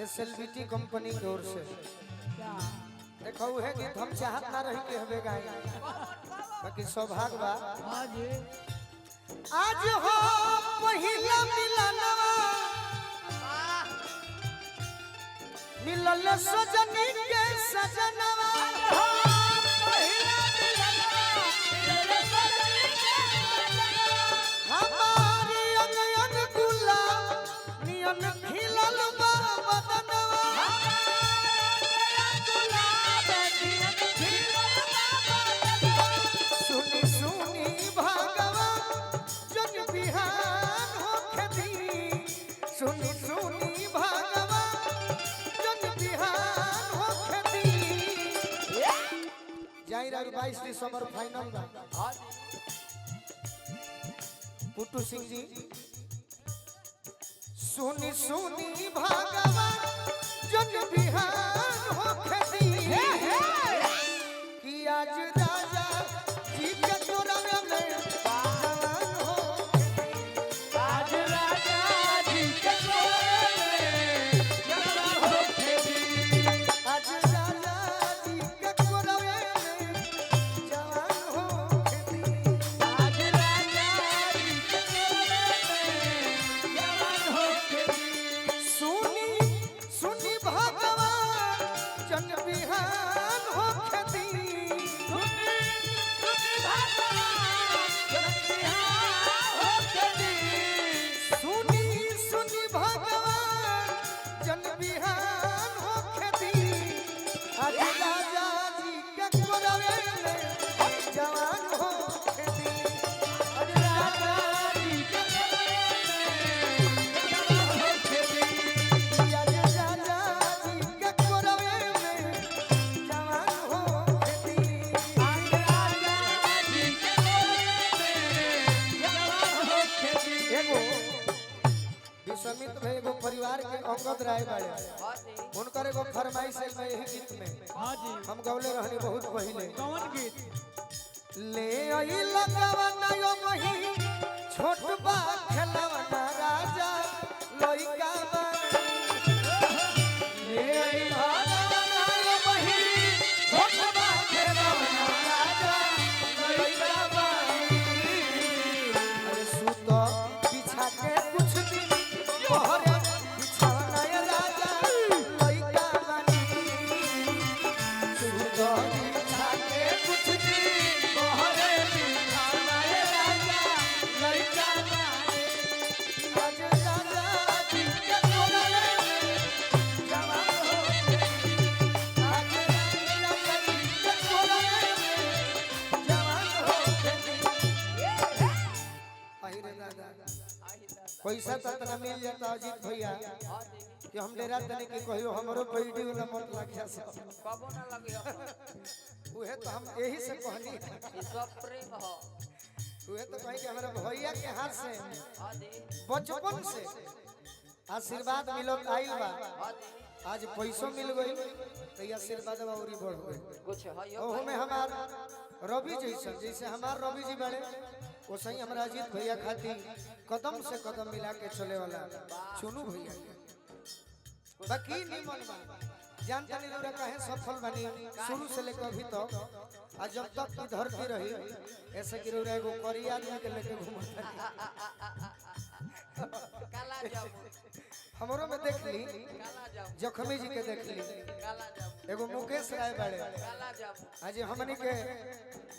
एसएलबीटी company की ओर से देखो है गीत हम चाहत ना रही के हवे गाय बाकी सौभाग्य बा आज हो पहिला मिलनवा मिलल सजनी के सजनवा हमारी अनयन गुलाब नियन खिलल बा बदनवा सुनी सुनी भगवान जन बिहान होखे दी सुनी सुनी भगवान जन बिहान होखे दी जाई रहा 22 दिसंबर फाइनल बा पुट्टू सिंह जी सुनी सुनी भगवान जन बिहान होखे दी कि आज राजा जी के तोरवे में जवान हो आज राजा जी के तोरवे में जवान होखे दी आज राजा जी के तोरवे में जवान होखे दी आज राजा जी के तोरवे में जवान होखे दी सुनी सुनी भगवान जन बिहान होखे दी समित भाई एगो परिवार के अंगद राय बाड़े उनकर एगो फरमाइश है मैं यही गीत में हम गौले रहनी बहुत पहले कौन गीत ले आई लगवना यो वही छोट बा खेलवना राजा लइका बा ले आई लगवना यो वही छोट बा खेलवना राजा लइका बा अरे सुतो बिछा के कुछ दिन तोहरे बिछाना ये राजा लइका बानी सुतो बिछा के कुछ दिन तोहरे बिछाना ये राजा लइका बानी आज राजा जी के तोरवे में जवान हो आज राजा जी के तोरवे में जवान हो पहिरे दादा पैसा ततना मिल जाता अजीत भैया कि हम डेरा तने के कहियो हमरो पैडी वाला मत लाखिया से कबो ना लगियो उहे तो हम यही से कहनी ई सब प्रेम हो उहे तो कहि कि हमरा भैया के हाथ से आदि बचपन से आशीर्वाद मिलत आइल बा आदि आज पैसों मिल गई तो ये आशीर्वाद औरी बढ़ गई कुछ है यो ओहो में हमार रवि जैसे हमार रवि जी बड़े वो सही हमारा अजीत भैया खाती कदम से कदम मिला के चले वाला चुनू भैया बाकी नहीं मन बा जानता नहीं रौरा काहे सफल बनी शुरू से लेकर अभी तक आज जब तक की धरती रही ऐसे कि रौरा एगो करिया आदमी के लेके घूमता काला जाओ हमरो में देख ली काला जाओ जखमी जी के देख ली काला जाओ एगो मुकेश राय बड़े काला जाओ आज हमनी के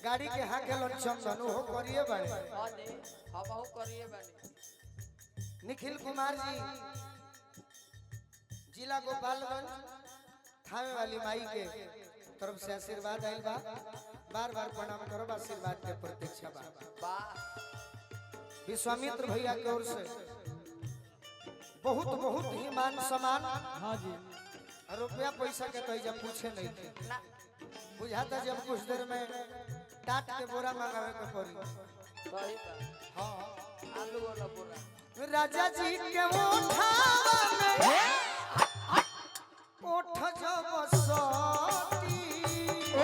गाड़ी के हाके लन चंदन हो करिए बड़े आदि हम करिए बानी निखिल कुमार जी जिला गोपालगंज थावे वाली माई के तरफ से आशीर्वाद आइल बा बार बार प्रणाम करो आशीर्वाद के प्रतीक्षा बा वाह विश्वामित्र भैया की ओर से बहुत बहुत ही मान सम्मान हाँ जी रुपया पैसा के तो जब पूछे नहीं थे ना बुझाता जब कुछ देर में टाट के बोरा मंगावे के पड़ी सही बा हाँ आलू वाला पूरा राजा जी के ओठावा में ओठ जब सती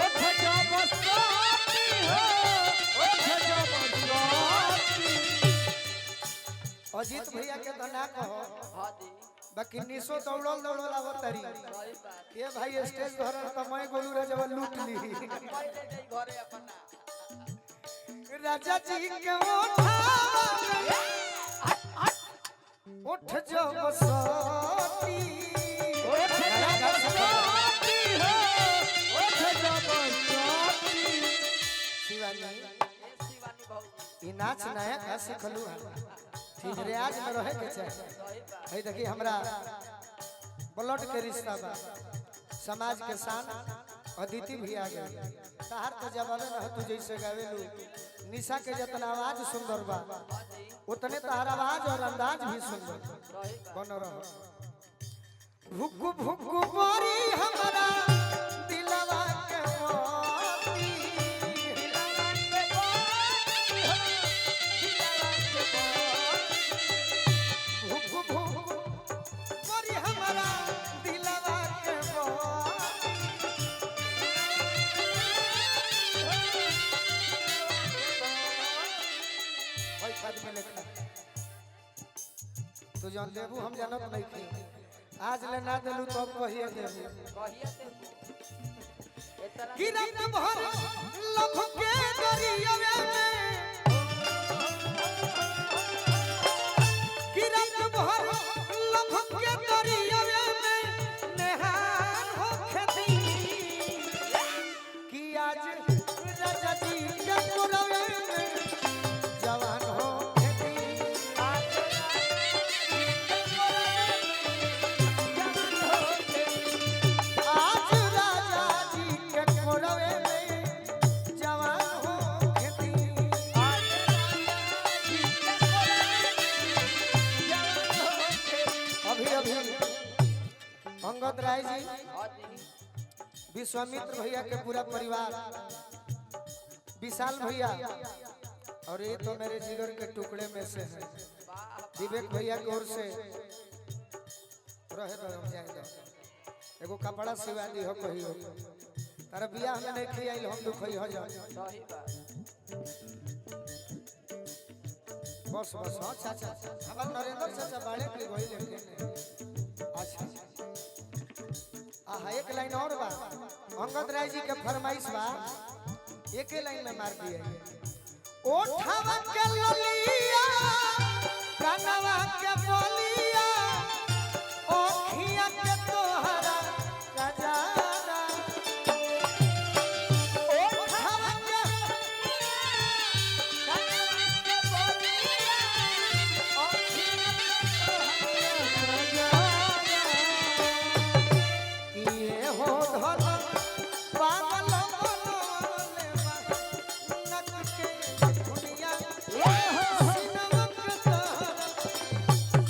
ओठ जब सती हो ओठ जब सती अजीत भैया के तो ना कहो आदि बाकी निशो दौड़ल दौड़ल आवतरी सही बात ये भाई स्टेज धरल त मैं गोलू राजा लूट ली पहले जाई घरे अपना राजा जी के उठ जो बसती शिवानी ए शिवानी भौजी ई नाच नया का सिखलू है ठीक रियाज में रहे के चाहे सही बात है देखिए हमरा ब्लड के रिश्ता बा समाज के शान अदिति भी आ गई तहार तो जवाबे न तू जैसे गावेलू निशा के जितना आवाज सुंदर बा हां जी उतने तहार आवाज और अंदाज भी सुंदर सही बात बन रहो भुक्कू भुक्कू बोरी हमरा दिलवा के मोती भुक्कू भुक्कू बोरी हमरा दिलवा के मोती भाई पद में लिखा तू जान देबू हम जानत नहीं थी आज ले ना देलू तो अब कहिए देबू कहिए ते इतना गिरत भर लभ के दरियावे में गिरत भर लभ के दरियावे में नेहान हो खेती कि आज राजा जी के पुरवे में जवान हो खेती आज राजा जी के पुरवे में जवान हो खेती अभी अभी अंगद राय जी हां जी विश्वामित्र भैया के पूरा परिवार विशाल भैया और ये तो मेरे जिगर के टुकड़े में से है वाह विवेक भैया की ओर से रहे दो जाए दो एगो कपड़ा सिवा दी हो कही हो तारा बियाह में नहीं खियाइल हम दुख हो जा सही बात बस बस हाँ चाचा हमार नरेंद्र चाचा बाड़े के गई लेकिन अच्छा आहा एक लाइन और बा अंगद राय जी के फरमाइश बा एक ही लाइन में मार दिए ओठवा के ललिया कनवा के बोलिया ओखिया के तोहरा कजारा ओठवा के किए हो धन पागल बनले बा नक के दुनिया सिनवा के तोहरा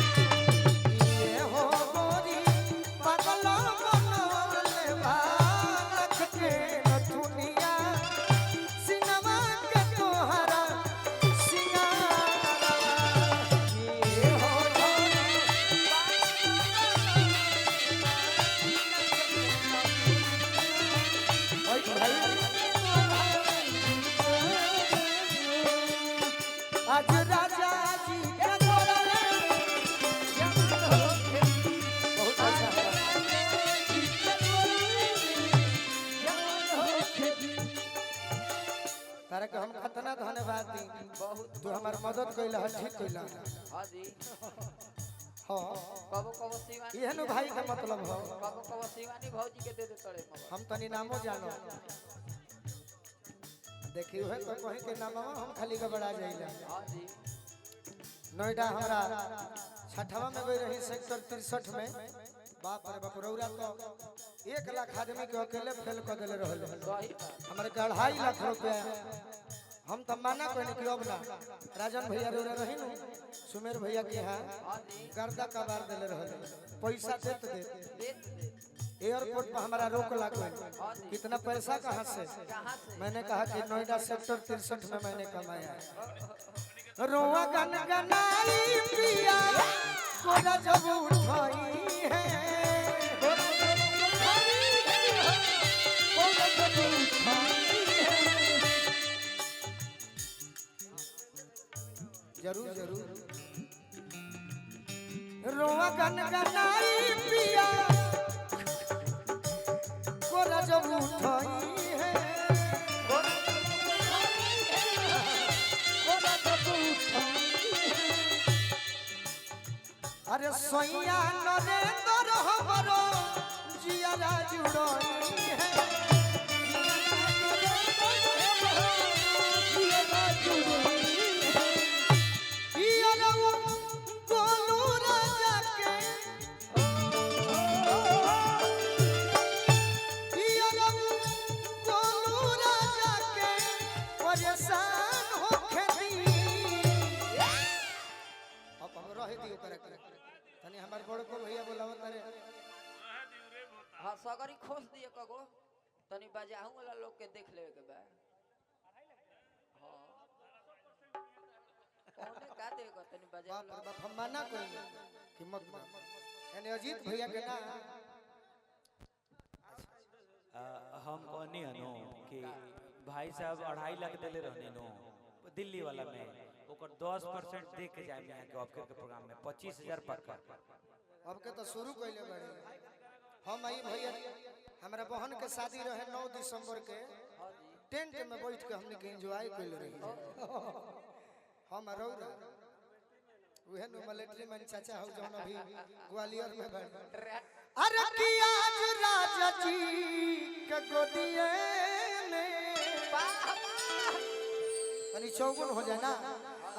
ये हो गोरी पागल बनले बा नक के दुनिया सिनवा के तोहरा सिंगारा ये हो ओए भाई आज राजा जी के गोरा बहुत अच्छा तारा के हम कितना धन्यवाद दी बहुत तू हमार मदद कइला है ठीक कइला हां जी हां कबो कबो शिवानी इहे नु भाई का मतलब हो कबो कबो शिवानी भौजी के दे दे तड़े मगर हम तनी नामो जानो देखियो है तो कहीं के नामवा हम खाली गबड़ा जाइला हां जी नोएडा हमरा छठवा में गई रही सेक्टर 63 में बाप रे बाप रौरा तो 1 लाख आदमी के अकेले फेल कर देले रहल सही बात हमारे 2.5 लाख रुपया हम तो माना कोई नहीं कि अब ना राजन भैया रो रही नु सुमेर भैया के यहाँ हां जी गर्दा कबार देले रहल पैसा देत दे दे एयरपोर्ट पर हमारा रोक लगा कितना पैसा कहाँ से कहां से मैंने कहा कि नोएडा सेक्टर 63 में मैंने कमाया है रोआ गन गनाई पिया कोरा जब उठाई है माई पिया कोरा जब उठाई है अरे सोइया नरेंद्र हमरो जियारा जुड़ई है हमारे बड़ को भैया बोलाओ तारे हाँ सगरी खोस दिए कगो तनी बजाऊं वाला लोग के देख लेवे के बा हाँ कौने का देगा तनी बजा बाप रे बाप हम माना कोई कि मत यानी अजीत भैया के ना हम कहनी हनो कि भाई साहब 2.5 लाख देले रहने नो दिल्ली वाला में ओकर 10% दे के जाए यहाँ के ऑफर के प्रोग्राम में 25,000 पक्का अब के तो शुरू कइले बाड़ी हम आई भैया हमरा बहन के शादी रहे 9 दिसंबर के टेंट में बैठ के हमने के एंजॉय कइल रही हम रौरा उहे नु मिलिट्री मैन चाचा हो जौन अभी ग्वालियर में बैठ अरे कि आज राजा जी के गोदिए में तनी चौगुन हो जाए ना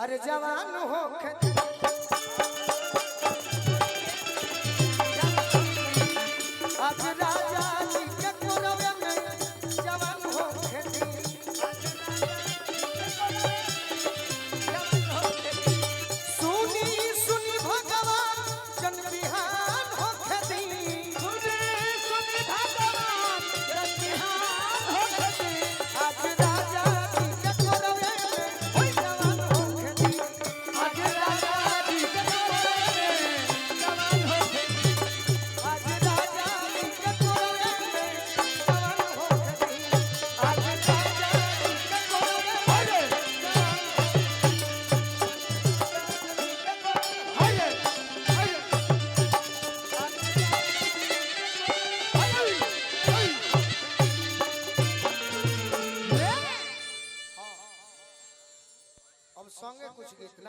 अरे जवान हो आज राजा जी के कोरवे में जवान हो सुनी सुनी भगवान जन बिहान हो खेती सुनी भगवान जन बिहान हो खेती आज राजा जी के कोरवे में जवान हो खेती आज राजा जी के कोरवे में जवान हो खेती आज राजा जी के कोरवे में जवान हो खेती आज राजा जी के कोरवे में अब संगे कुछ गीत ना